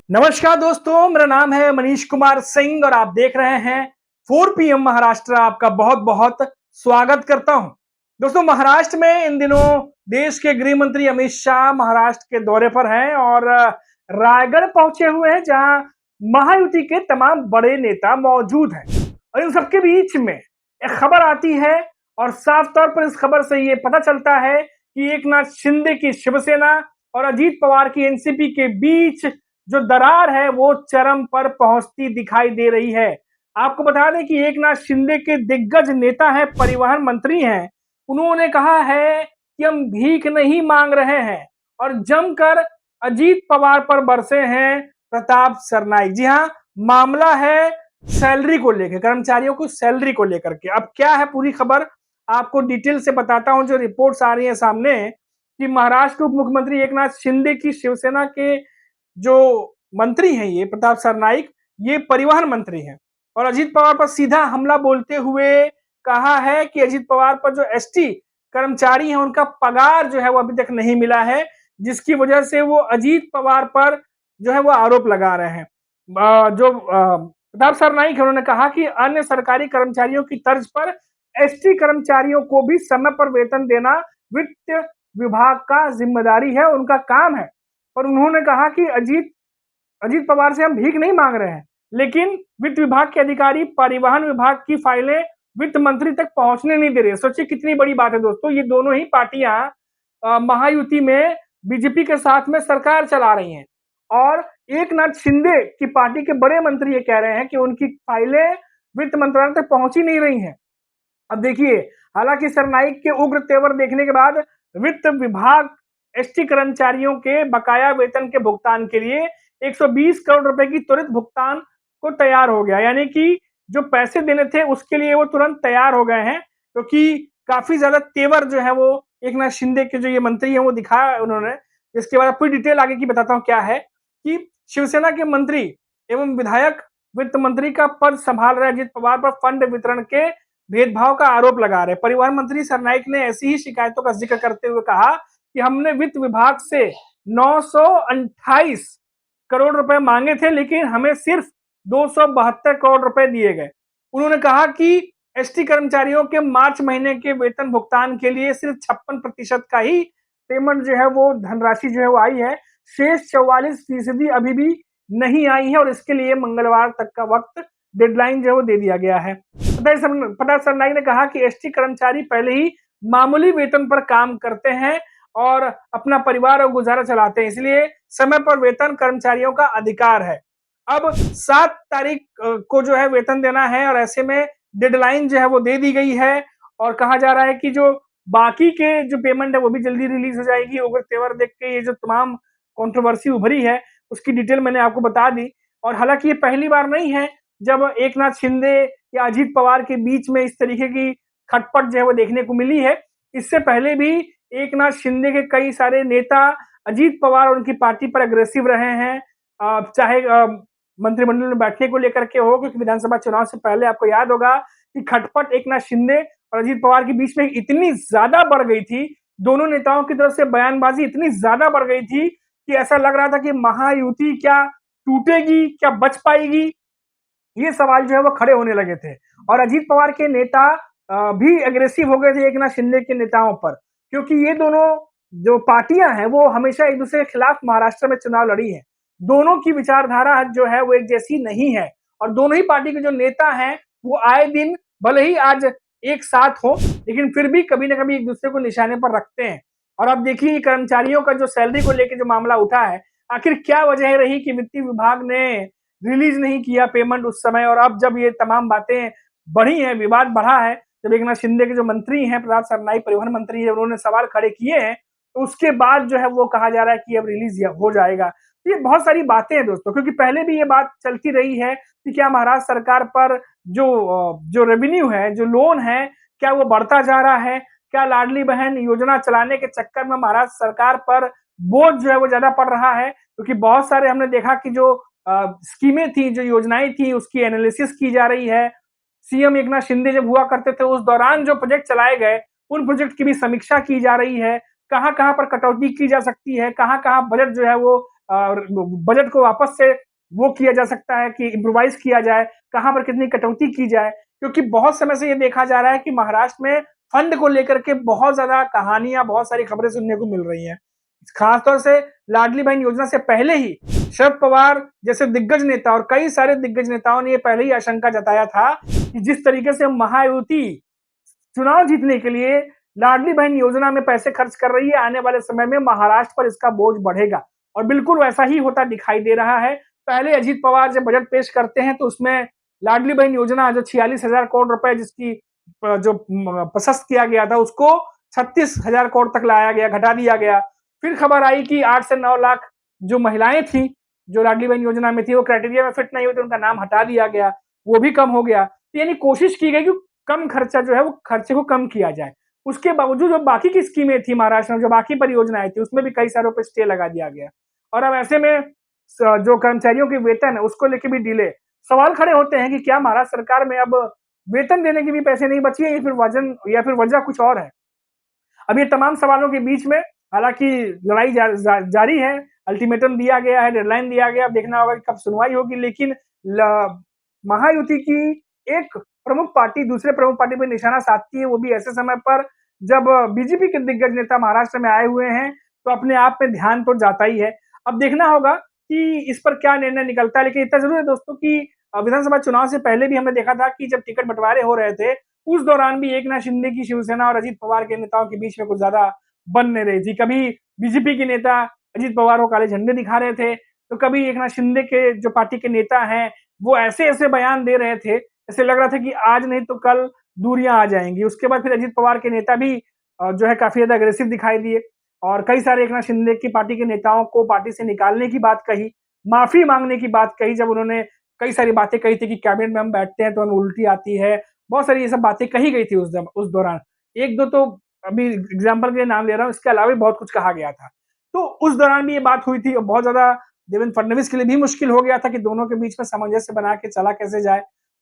नमस्कार दोस्तों, मेरा नाम है मनीष कुमार सिंह और आप देख रहे हैं 4 PM महाराष्ट्र। आपका बहुत बहुत स्वागत करता हूं। दोस्तों, महाराष्ट्र में इन दिनों देश के गृह मंत्री अमित शाह महाराष्ट्र के दौरे पर हैं और रायगढ़ पहुंचे हुए हैं, जहां महायुति के तमाम बड़े नेता मौजूद हैं। और इन सबके बीच में एक खबर आती है और साफ तौर पर इस खबर से ये पता चलता है कि एकनाथ शिंदे की शिवसेना और अजीत पवार की एनसीपी के बीच जो दरार है वो चरम पर पहुंचती दिखाई दे रही है। आपको बता दें कि एकनाथ शिंदे के दिग्गज नेता हैं, परिवहन मंत्री हैं। उन्होंने कहा है कि हम भीख नहीं मांग रहे हैं और जमकर अजीत पवार पर बरसे हैं प्रताप सरनाईक। जी हाँ, मामला है सैलरी को लेकर, कर्मचारियों को सैलरी को लेकर के। अब क्या है पूरी खबर, आपको डिटेल से बताता हूं। जो रिपोर्ट्स आ रही है सामने कि महाराष्ट्र के उप मुख्यमंत्री एकनाथ शिंदे की शिवसेना के जो मंत्री हैं, ये प्रताप सरनाईक, ये परिवहन मंत्री हैं और अजीत पवार पर सीधा हमला बोलते हुए कहा है कि अजीत पवार पर जो एसटी कर्मचारी हैं उनका पगार जो है वो अभी तक नहीं मिला है, जिसकी वजह से वो अजीत पवार पर जो है वो आरोप लगा रहे हैं। जो प्रताप सरनाईक है, उन्होंने कहा कि अन्य सरकारी कर्मचारियों की तर्ज पर एसटी कर्मचारियों को भी समय पर वेतन देना वित्त विभाग का जिम्मेदारी है, उनका काम है। और उन्होंने कहा कि अजीत अजीत पवार से हम भीख नहीं मांग रहे हैं, लेकिन वित्त विभाग के अधिकारी परिवहन विभाग की फाइलें वित्त मंत्री तक पहुंचने नहीं दे रहे। सोचिए कितनी बड़ी बात है दोस्तों, ये दोनों ही पार्टियां महायुति में बीजेपी के साथ में सरकार चला रही हैं और एकनाथ शिंदे की पार्टी के बड़े मंत्री ये कह रहे हैं कि उनकी फाइलें वित्त मंत्रालय तक पहुंच ही नहीं रही हैं। अब देखिए, हालांकि सरनाईक के उग्र तेवर देखने के बाद वित्त विभाग एसटी कर्मचारियों के बकाया वेतन के भुगतान के लिए 120 करोड़ रुपए की त्वरित भुगतान को तैयार हो गया। यानी कि जो पैसे देने थे उसके लिए वो तुरंत तैयार हो गए हैं, क्योंकि काफी ज्यादा तेवर जो है वो एकनाथ शिंदे के जो ये मंत्री हैं वो दिखाया उन्होंने। इसके बाद पूरी डिटेल आगे की बताता हूँ क्या है कि शिवसेना के मंत्री एवं विधायक वित्त मंत्री का पद संभाल रहे अजित पवार पर फंड वितरण के भेदभाव का आरोप लगा रहे। परिवहन मंत्री सरनाईक ने ऐसी ही शिकायतों का जिक्र करते हुए कहा कि हमने वित्त विभाग से 928 करोड़ रुपए मांगे थे, लेकिन हमें सिर्फ 272 करोड़ रुपए दिए गए। उन्होंने कहा कि एसटी कर्मचारियों के मार्च महीने के वेतन भुगतान के लिए सिर्फ 56% का ही पेमेंट जो है वो धनराशि जो है वो आई है। शेष 44% अभी भी नहीं आई है और इसके लिए मंगलवार तक का वक्त डेडलाइन जो है वो दे दिया गया है। प्रताप सरनाईक ने कहा कि एसटी कर्मचारी पहले ही मामूली वेतन पर काम करते हैं और अपना परिवार और गुजारा चलाते हैं, इसलिए समय पर वेतन कर्मचारियों का अधिकार है। अब 7 तारीख को जो है वेतन देना है और ऐसे में डेडलाइन जो है वो दे दी गई है और कहा जा रहा है कि जो बाकी के जो पेमेंट है वो भी जल्दी रिलीज हो जाएगी। उग्र तेवर देख के ये जो तमाम कंट्रोवर्सी उभरी है उसकी डिटेल मैंने आपको बता दी। और हालांकि ये पहली बार नहीं है जब एकनाथ शिंदे या अजीत पवार के बीच में इस तरीके की खटपट जो है वो देखने को मिली है। इससे पहले भी एकनाथ शिंदे के कई सारे नेता अजीत पवार और उनकी पार्टी पर अग्रेसिव रहे हैं, चाहे मंत्रिमंडल में बैठने को लेकर के हो, क्योंकि विधानसभा चुनाव से पहले आपको याद होगा कि खटपट एकनाथ शिंदे और अजीत पवार के बीच में इतनी ज्यादा बढ़ गई थी, दोनों नेताओं की तरफ से बयानबाजी इतनी ज्यादा बढ़ गई थी कि ऐसा लग रहा था कि महायुति क्या टूटेगी, क्या बच पाएगी, ये सवाल जो है वो खड़े होने लगे थे। और अजीत पवार के नेता भी एग्रेसिव हो गए थे एकनाथ शिंदे के नेताओं पर, क्योंकि ये दोनों जो पार्टियां हैं वो हमेशा एक दूसरे के खिलाफ महाराष्ट्र में चुनाव लड़ी है। दोनों की विचारधारा जो है वो एक जैसी नहीं है और दोनों ही पार्टी के जो नेता हैं वो आए दिन भले ही आज एक साथ हो, लेकिन फिर भी कभी ना कभी एक दूसरे को निशाने पर रखते हैं। और अब देखिए कर्मचारियों का जो सैलरी को लेकर जो मामला उठा है, आखिर क्या वजह रही कि वित्तीय विभाग ने रिलीज नहीं किया पेमेंट उस समय, और अब जब ये तमाम बातें बढ़ी हैं, विवाद बढ़ा है, जब एकनाथ शिंदे के जो मंत्री हैं प्रताप सरनाईक परिवहन मंत्री है, उन्होंने सवाल खड़े किए हैं, तो उसके बाद जो है वो कहा जा रहा है कि अब रिलीज हो जाएगा। तो ये बहुत सारी बातें हैं दोस्तों, क्योंकि पहले भी ये बात चलती रही है कि क्या महाराष्ट्र सरकार पर जो रेवेन्यू है, जो लोन है, क्या वो बढ़ता जा रहा है, क्या लाडली बहन योजना चलाने के चक्कर में महाराष्ट्र सरकार पर बोझ जो है वो ज्यादा पड़ रहा है। क्योंकि बहुत सारे हमने देखा कि जो स्कीमें थी, जो योजनाएं थी, उसकी एनालिसिस की जा रही है। सीएम एकनाथ शिंदे जब हुआ करते थे उस दौरान जो प्रोजेक्ट चलाए गए उन प्रोजेक्ट की भी समीक्षा की जा रही है, कहाँ-कहाँ पर कटौती की जा सकती है, कहाँ-कहाँ बजट जो है वो बजट को वापस से वो किया जा सकता है कि इम्प्रोवाइज किया जाए, कहाँ पर कितनी कटौती की जाए, क्योंकि बहुत समय से ये देखा जा रहा है कि महाराष्ट्र में फंड को लेकर के बहुत ज्यादा कहानियां, बहुत सारी खबरें सुनने को मिल रही हैं। खासतौर से लाडली बहन योजना से पहले ही शरद पवार जैसे दिग्गज नेता और कई सारे दिग्गज नेताओं ने ये पहले ही आशंका जताया था कि जिस तरीके से महायुति चुनाव जीतने के लिए लाडली बहन योजना में पैसे खर्च कर रही है, आने वाले समय में महाराष्ट्र पर इसका बोझ बढ़ेगा और बिल्कुल वैसा ही होता दिखाई दे रहा है। पहले अजीत पवार जब बजट पेश करते हैं तो उसमें लाडली बहन योजना जो 46,000 करोड़ रुपए जिसकी जो प्रशस्त किया गया था उसको 36,000 करोड़ तक लाया गया, घटा दिया गया। फिर खबर आई कि 8 से 9 लाख जो महिलाएं थी जो लाडली बहन योजना में थी वो क्राइटेरिया में फिट नहीं हुई तो उनका नाम हटा दिया गया, वो भी कम हो गया। तो यानी कोशिश की गई कि कम खर्चा जो है वो खर्चे को कम किया जाए। उसके बावजूद जो बाकी की स्कीमें थी महाराष्ट्र में, जो बाकी परियोजनाएं थी उसमें भी कई सारों पे स्टे लगा दिया गया और अब ऐसे में जो कर्मचारियों के वेतन है उसको लेके भी डिले। सवाल खड़े होते हैं कि क्या महाराष्ट्र सरकार में अब वेतन देने के भी पैसे नहीं बचे हैं या फिर वजह कुछ और है। अब ये तमाम सवालों के बीच में हालांकि लड़ाई जारी है, अल्टीमेटम दिया गया है, डेडलाइन दिया गया, अब देखना होगा कि कब सुनवाई होगी। लेकिन महायुति की एक प्रमुख पार्टी दूसरे प्रमुख पार्टी पर निशाना साधती है, वो भी ऐसे समय पर जब बीजेपी के दिग्गज नेता महाराष्ट्र में आए हुए हैं, तो अपने आप में ध्यान तो जाता ही है। अब देखना होगा कि इस पर क्या निर्णय निकलता है। लेकिन इतना जरूर है दोस्तों कि विधानसभा चुनाव से पहले भी हमने देखा था कि जब टिकट बंटवारे हो रहे थे उस दौरान भी एकनाथ शिंदे की शिवसेना और अजीत पवार के नेताओं के बीच में कुछ ज्यादा बन नहीं रही थी। कभी बीजेपी के नेता अजीत पवार को काले झंडे दिखा रहे थे, तो कभी एकनाथ शिंदे के जो पार्टी के नेता हैं वो ऐसे ऐसे बयान दे रहे थे, ऐसे लग रहा था कि आज नहीं तो कल दूरियां आ जाएंगी। उसके बाद फिर अजीत पवार के नेता भी जो है काफी ज्यादा अग्रेसिव दिखाई दिए और कई सारे एकनाथ शिंदे की पार्टी के नेताओं को पार्टी से निकालने की बात कही, माफी मांगने की बात कही। जब उन्होंने कई सारी बातें कही थी कि कैबिनेट में हम बैठते हैं तो हमें उल्टी आती है, बहुत सारी ये सब बातें कही गई थी उस दौरान। एक दो तो अभी एग्जाम्पल के लिए नाम ले रहा हूँ, इसके अलावा भी बहुत कुछ कहा गया था। तो उस दौरान भी ये बात हुई थी और बहुत ज्यादा देवेंद्र फडणवीस के लिए भी मुश्किल हो गया था कि दोनों के बीच में सामंजस्य बना के चला कैसे जाए,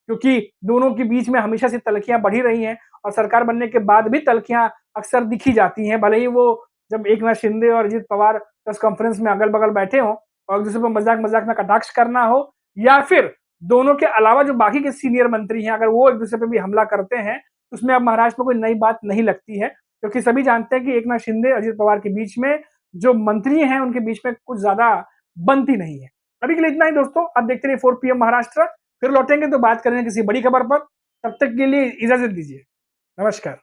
क्योंकि दोनों के बीच में हमेशा से तलखियां बढ़ी रही हैं और सरकार बनने के बाद भी तलखियां अक्सर दिखी जाती हैं। भले ही वो जब एकनाथ शिंदे और अजीत पवार प्रेस कॉन्फ्रेंस में अगल बगल बैठे हों और एक दूसरे पर मजाक मजाक में कटाक्ष करना हो, या फिर दोनों के अलावा जो बाकी के सीनियर मंत्री हैं अगर वो एक दूसरे पर भी हमला करते हैं, उसमें अब महाराष्ट्र में कोई नई बात नहीं लगती है, क्योंकि सभी जानते हैं कि एकनाथ शिंदे अजीत पवार के बीच में जो मंत्री हैं उनके बीच में कुछ ज्यादा बनती नहीं है। अभी के लिए इतना ही दोस्तों, अब देखते रहिए 4 PM महाराष्ट्र। फिर लौटेंगे तो बात करेंगे किसी बड़ी खबर पर। तब तक के लिए इजाजत दीजिए, नमस्कार।